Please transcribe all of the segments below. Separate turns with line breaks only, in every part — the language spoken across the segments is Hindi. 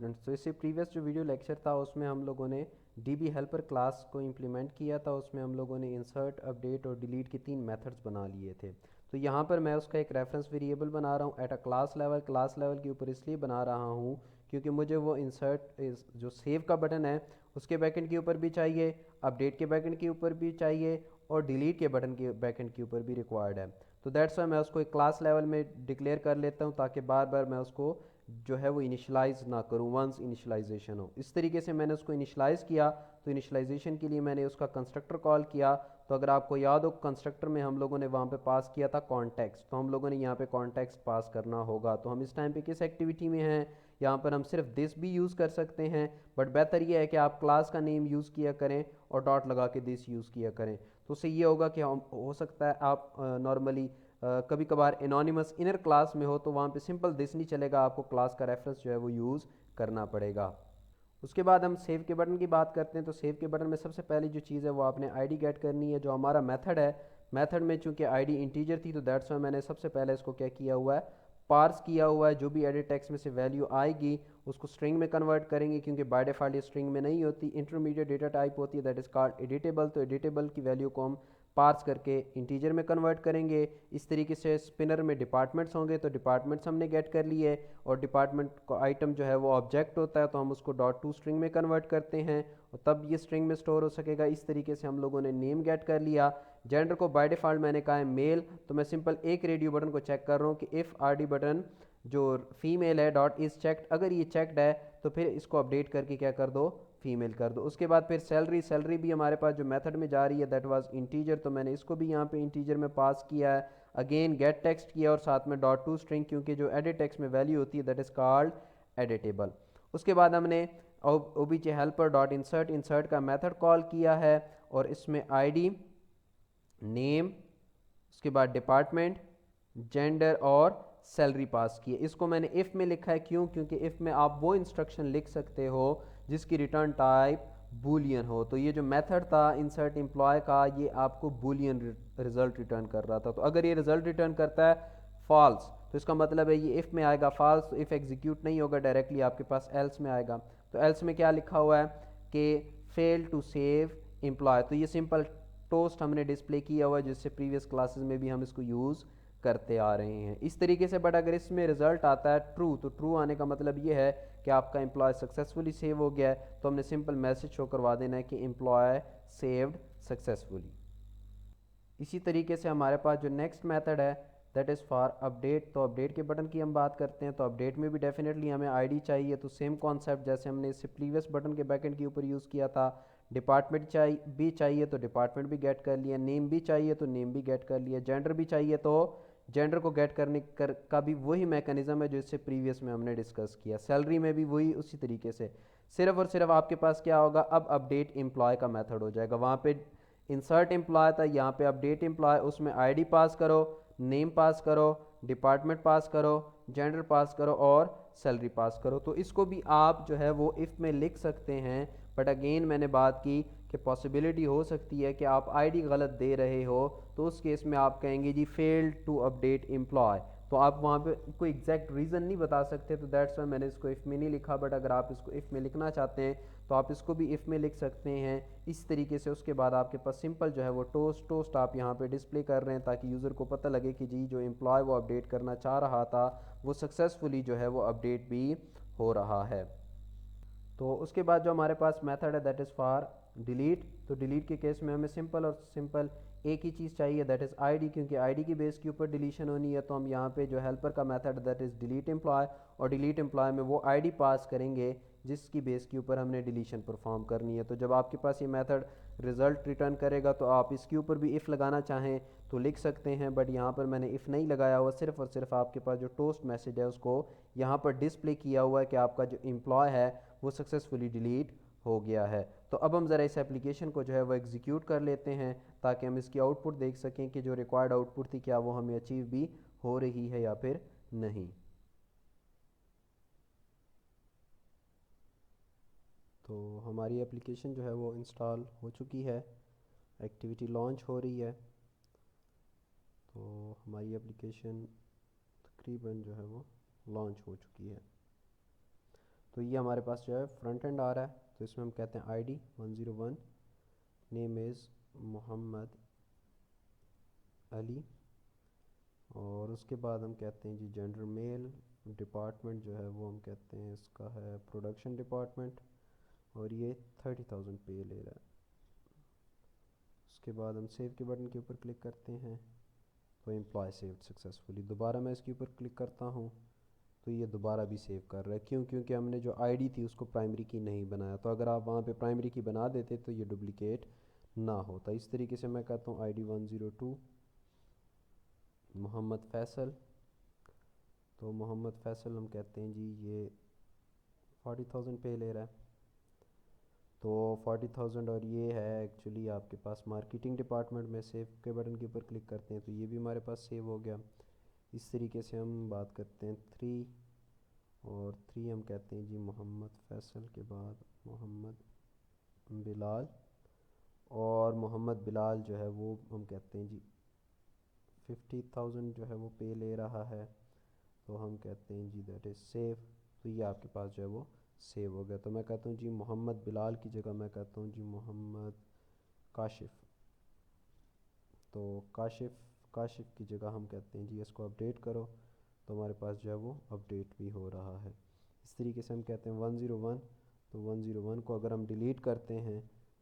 स्टूडेंट्स, तो इससे प्रीवियस जो वीडियो लेक्चर था उसमें हम लोगों ने डीबी हेल्पर क्लास को इम्प्लीमेंट किया था। उसमें हम लोगों ने इंसर्ट, अपडेट और डिलीट के 3 मेथड्स बना लिए थे। तो यहाँ पर मैं उसका एक रेफरेंस वेरिएबल बना रहा हूँ एट अ क्लास लेवल के ऊपर इसलिए बना रहा हूँ क्योंकि मुझे वो इंसर्ट जो सेव का बटन है उसके बैकेंड के ऊपर भी चाहिए, अपडेट के बैकेंड के ऊपर भी चाहिए और डिलीट के बटन के बैकेंड के ऊपर भी रिक्वायर्ड है। तो दैट्स वाई मैं उसको एक क्लास लेवल में डिक्लेयर कर लेता हूँ ताकि बार बार मैं उसको जो है वो इनिशलाइज ना करूँ, वंस इनिशलाइजेशन हो। इस तरीके से मैंने उसको इनिशलाइज किया। तो इनिशलाइजेशन के लिए मैंने उसका कंस्ट्रक्टर कॉल किया। तो अगर आपको याद हो कंस्ट्रक्टर में हम लोगों ने वहाँ पे पास किया था कॉन्टेक्स्ट, तो हम लोगों ने यहाँ पे कॉन्टेक्स्ट पास करना होगा। तो हम इस टाइम पे किस एक्टिविटी में हैं, यहाँ पर हम सिर्फ दिस भी यूज़ कर सकते हैं, बट बेहतर ये है कि आप क्लास का नेम यूज़ किया करें और डॉट लगा के दिस यूज़ किया करें। तो उससे ये होगा कि हम हो सकता है आप नॉर्मली कभी कभार एनोनिमस इनर क्लास में हो तो वहाँ पे सिंपल दिस नहीं चलेगा, आपको क्लास का रेफरेंस जो है वो यूज़ करना पड़ेगा। उसके बाद हम सेव के बटन की बात करते हैं। तो सेव के बटन में सबसे पहली जो चीज़ है वो आपने आईडी गेट करनी है। जो हमारा मेथड है, मेथड में चूंकि आईडी इंटीजर थी तो दैट्स वाई मैंने सबसे पहले इसको क्या किया हुआ है, पार्स किया हुआ है। जो भी एडिट टेक्स्ट में से वैल्यू आएगी उसको स्ट्रिंग में कन्वर्ट करेंगे क्योंकि बाय डिफॉल्ट ये स्ट्रिंग में नहीं होती, इंटरमीडिएट डेटा टाइप होती है दैट इज़ कॉल्ड एडिटेबल। तो एडिटेबल की वैल्यू को हम पार्स करके इंटीजर में कन्वर्ट करेंगे। इस तरीके से स्पिनर में डिपार्टमेंट्स होंगे तो डिपार्टमेंट्स हमने गेट कर लिए और डिपार्टमेंट का आइटम जो है वो ऑब्जेक्ट होता है तो हम उसको डॉट टू स्ट्रिंग में कन्वर्ट करते हैं और तब ये स्ट्रिंग में स्टोर हो सकेगा। इस तरीके से हम लोगों ने नेम गेट कर लिया। जेंडर को बाय डिफॉल्ट मैंने कहा है मेल, तो मैं सिंपल एक रेडियो बटन को चेक कर रहा हूँ कि इफ़ आर डी बटन जो फीमेल है डॉट इज चेक्ड, अगर ये चेक्ड है तो फिर इसको अपडेट करके क्या कर दो, फीमेल कर दो। उसके बाद फिर सैलरी भी हमारे पास जो मेथड में जा रही है दैट वाज इंटीजर, तो मैंने इसको भी यहाँ पे इंटीजर में पास किया है। अगेन गेट टेक्स्ट किया और साथ में डॉट टू स्ट्रिंग क्योंकि जो एडिट टेक्स्ट में वैल्यू होती है दैट इज़ कॉल्ड एडिटेबल। उसके बाद हमने OBJ helper dot insert, insert का मेथड कॉल किया है और इसमें आईडी, नेम, उसके बाद डिपार्टमेंट, जेंडर और सैलरी पास की है। इसको मैंने इफ़ में लिखा है, क्यों? क्योंकि इफ़ में आप वो इंस्ट्रक्शन लिख सकते हो जिसकी रिटर्न टाइप बूलियन हो। तो ये जो मेथड था इंसर्ट एम्प्लॉय का ये आपको बूलियन रिजल्ट रिटर्न कर रहा था। तो अगर ये रिजल्ट रिटर्न करता है फॉल्स तो इसका मतलब है ये इफ़ में आएगा फॉल्स, तो इफ़ एग्जीक्यूट नहीं होगा डायरेक्टली आपके पास एल्स में आएगा। तो एल्स में क्या लिखा हुआ है कि फेल टू सेव एम्प्लॉय। तो ये सिंपल टोस्ट हमने डिस्प्ले किया हुआ है जिससे प्रीवियस क्लासेस में भी हम इसको यूज़ करते आ रहे हैं इस तरीके से। बट अगर इसमें रिजल्ट आता है ट्रू, तो ट्रू आने का मतलब ये है कि आपका एम्प्लॉय सक्सेसफुली सेव हो गया है। तो हमने सिंपल मैसेज शो करवा देना है कि एम्प्लॉय सेव्ड सक्सेसफुली। इसी तरीके से हमारे पास जो नेक्स्ट मेथड है दैट इज़ फॉर अपडेट। तो अपडेट के बटन की हम बात करते हैं। तो अपडेट में भी डेफिनेटली हमें आईडी चाहिए। तो सेम कॉन्सेप्ट जैसे हमने इससे प्रीवियस बटन के बैकेंड के ऊपर यूज़ किया था। डिपार्टमेंट भी चाहिए तो डिपार्टमेंट भी गेट कर लिया, नेम भी चाहिए तो नेम भी गेट कर लिया, जेंडर भी चाहिए तो जेंडर को गेट करने का भी वही मैकेनिज्म है जो इससे प्रीवियस में हमने डिस्कस किया। सैलरी में भी वही उसी तरीके से, सिर्फ और सिर्फ आपके पास क्या होगा, अब अपडेट एम्प्लॉय का मेथड हो जाएगा। वहाँ पे इंसर्ट एम्प्लॉय था, यहाँ पे अपडेट एम्प्लॉय, उसमें आईडी पास करो, नेम पास करो, डिपार्टमेंट पास करो, जेंडर पास करो और सैलरी पास करो। तो इसको भी आप जो है वो इफ़ में लिख सकते हैं। बट अगेन मैंने बात की कि पॉसिबिलिटी हो सकती है कि आप आईडी गलत दे रहे हो, तो उस केस में आप कहेंगे जी फेल्ड टू अपडेट एम्प्लॉय। तो आप वहाँ पे कोई एग्जैक्ट रीज़न नहीं बता सकते, तो दैट्स वाई मैंने इसको इफ़ में नहीं लिखा। बट अगर आप इसको इफ़ में लिखना चाहते हैं तो आप इसको भी इफ़ में लिख सकते हैं इस तरीके से। उसके बाद आपके पास सिंपल जो है वो टोस्ट आप यहाँ पे डिस्प्ले कर रहे हैं ताकि यूज़र को पता लगे कि जी जो एम्प्लॉय वो अपडेट करना चाह रहा था वो सक्सेसफुली जो है वो अपडेट भी हो रहा है। तो उसके बाद जो हमारे पास मेथड है दैट इज़ फॉर डिलीट। तो डिलीट के केस में हमें सिंपल और सिंपल एक ही चीज़ चाहिए दैट इज़ आईडी, क्योंकि आईडी की बेस के ऊपर डिलीशन होनी है। तो हम यहाँ पे जो हेल्पर का method that is delete employ, और डिलीट एम्प्लॉय में वो आईडी पास करेंगे जिसकी बेस के ऊपर हमने डिलीशन परफॉर्म करनी है। तो जब आपके पास ये मेथड रिजल्ट रिटर्न करेगा तो आप इसके ऊपर भी इफ़ लगाना चाहें तो लिख सकते हैं। बट यहाँ पर मैंने इफ़ नहीं लगाया हुआ, सिर्फ और सिर्फ आपके पास जो टोस्ट मैसेज है उसको यहाँ पर डिस्प्ले किया हुआ है कि आपका जो एम्प्लॉय है वो सक्सेसफुली डिलीट हो गया है। तो अब हम ज़रा इस एप्लीकेशन को जो है वो एग्जीक्यूट कर लेते हैं ताकि हम इसकी आउटपुट देख सकें कि जो रिक्वायर्ड आउटपुट थी क्या वो हमें अचीव भी हो रही है या फिर नहीं। तो हमारी एप्लीकेशन जो है वो इंस्टॉल हो चुकी है, एक्टिविटी लॉन्च हो रही है। तो हमारी एप्लीकेशन तकरीबन जो है वो लॉन्च हो चुकी है। तो ये हमारे पास जो है फ्रंट एंड आ रहा है। तो इसमें हम कहते हैं ID 101, name is Mohammad Ali, और उसके बाद हम कहते हैं जी जेंडर मेल, डिपार्टमेंट जो है वो हम कहते हैं इसका है प्रोडक्शन डिपार्टमेंट, और ये 30,000 पे ले रहा है। उसके बाद हम सेव के बटन के ऊपर क्लिक करते हैं तो एम्प्लॉय सेव्ड सक्सेसफुली। दोबारा मैं इसके ऊपर क्लिक करता हूँ तो ये दोबारा भी सेव कर रहा है। क्यों? क्योंकि हमने जो आईडी थी उसको प्राइमरी की नहीं बनाया। तो अगर आप वहाँ पे प्राइमरी की बना देते तो ये डुप्लिकेट ना होता। इस तरीके से मैं कहता हूँ ID 102 मोहम्मद फ़ैसल। तो मोहम्मद फ़ैसल हम कहते हैं जी ये 40,000 पे ले रहा है। तो 40,000 और ये है एक्चुअली आपके पास मार्केटिंग डिपार्टमेंट में। सेव के बटन के ऊपर क्लिक करते हैं तो ये भी हमारे पास सेव हो गया। इस तरीके से हम बात करते हैं 3, और 3 हम कहते हैं जी मोहम्मद फ़ैसल के बाद मोहम्मद बिलाल, और मोहम्मद बिलाल जो है वो हम कहते हैं जी 50,000 जो है वो पे ले रहा है। तो हम कहते हैं जी दैट इज़ सेव। तो ये आपके पास जो है वो सेव हो गया। तो मैं कहता हूँ जी मोहम्मद बिलाल की जगह मैं कहता हूँ जी मोहम्मद काशिफ। तो काशिफ की जगह हम कहते हैं जी इसको अपडेट करो। तो हमारे पास जो है वो अपडेट भी हो रहा है। इस तरीके से हम कहते हैं 101। तो 101 को अगर हम डिलीट करते हैं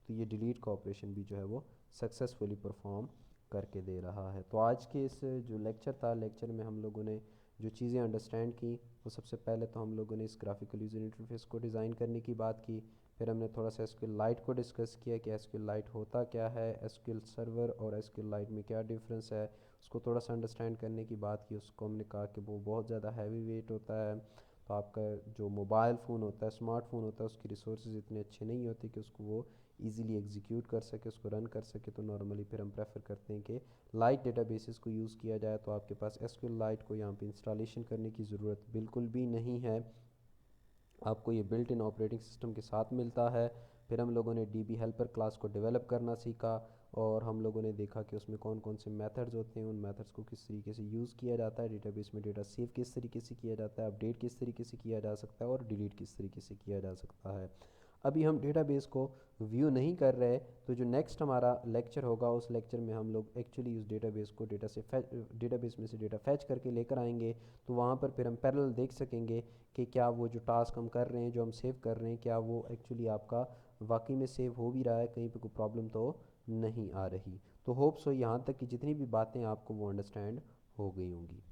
तो ये डिलीट का ऑपरेशन भी जो है वो सक्सेसफुली परफॉर्म करके दे रहा है। तो आज के इस जो लेक्चर था, लेक्चर में हम लोगों ने जो चीज़ें अंडरस्टैंड की, वो सबसे पहले तो हम लोगों ने इस ग्राफिकल यूज़र इंटरफेस को डिज़ाइन करने की बात की। फिर हमने थोड़ा सा एसक्यूएल लाइट को डिस्कस किया कि एसक्यूएल लाइट होता क्या है, एसक्यूएल सर्वर और एसक्यूएल लाइट में क्या डिफरेंस है, उसको थोड़ा सा अंडरस्टैंड करने की बात की। उसको हमने कहा कि वो बहुत ज़्यादा हैवी वेट होता है। तो आपका जो मोबाइल फ़ोन होता है, स्मार्टफोन होता है, उसकी रिसोर्सेज इतने अच्छे नहीं होते कि उसको वो ईज़िली एग्जीक्यूट कर सके, उसको रन कर सके। तो नॉर्मली फिर हम प्रेफर करते हैं कि लाइट डेटाबेसेस को यूज़ किया जाए। तो आपके पास एसक्यूएल लाइट को यहाँ पे इंस्टॉलेशन करने की ज़रूरत बिल्कुल भी नहीं है, आपको ये बिल्ट इन ऑपरेटिंग सिस्टम के साथ मिलता है। फिर हम लोगों ने DB हेल्पर क्लास को डेवलप करना सीखा, और हम लोगों ने देखा कि उसमें कौन कौन से मेथड्स होते हैं, उन मेथड्स को किस तरीके से यूज़ किया जाता है, डेटाबेस में डेटा सेव किस तरीके से किया जाता है, अपडेट किस तरीके से किया जा सकता है, और डिलीट किस तरीके से किया जा सकता है। अभी हम डेटाबेस को व्यू नहीं कर रहे, तो जो नेक्स्ट हमारा लेक्चर होगा उस लेक्चर में हम लोग एक्चुअली उस डेटाबेस को डेटाबेस में से डेटा फैच करके लेकर आएंगे। तो वहाँ पर फिर हम पैरेलल देख सकेंगे कि क्या वो जो टास्क हम कर रहे हैं, जो हम सेव कर रहे हैं, क्या वो एक्चुअली आपका वाकई में सेव हो भी रहा है, कहीं पे कोई प्रॉब्लम तो नहीं आ रही। तो होप सो यहाँ तक कि जितनी भी बातें आपको वो अंडरस्टैंड हो गई होंगी।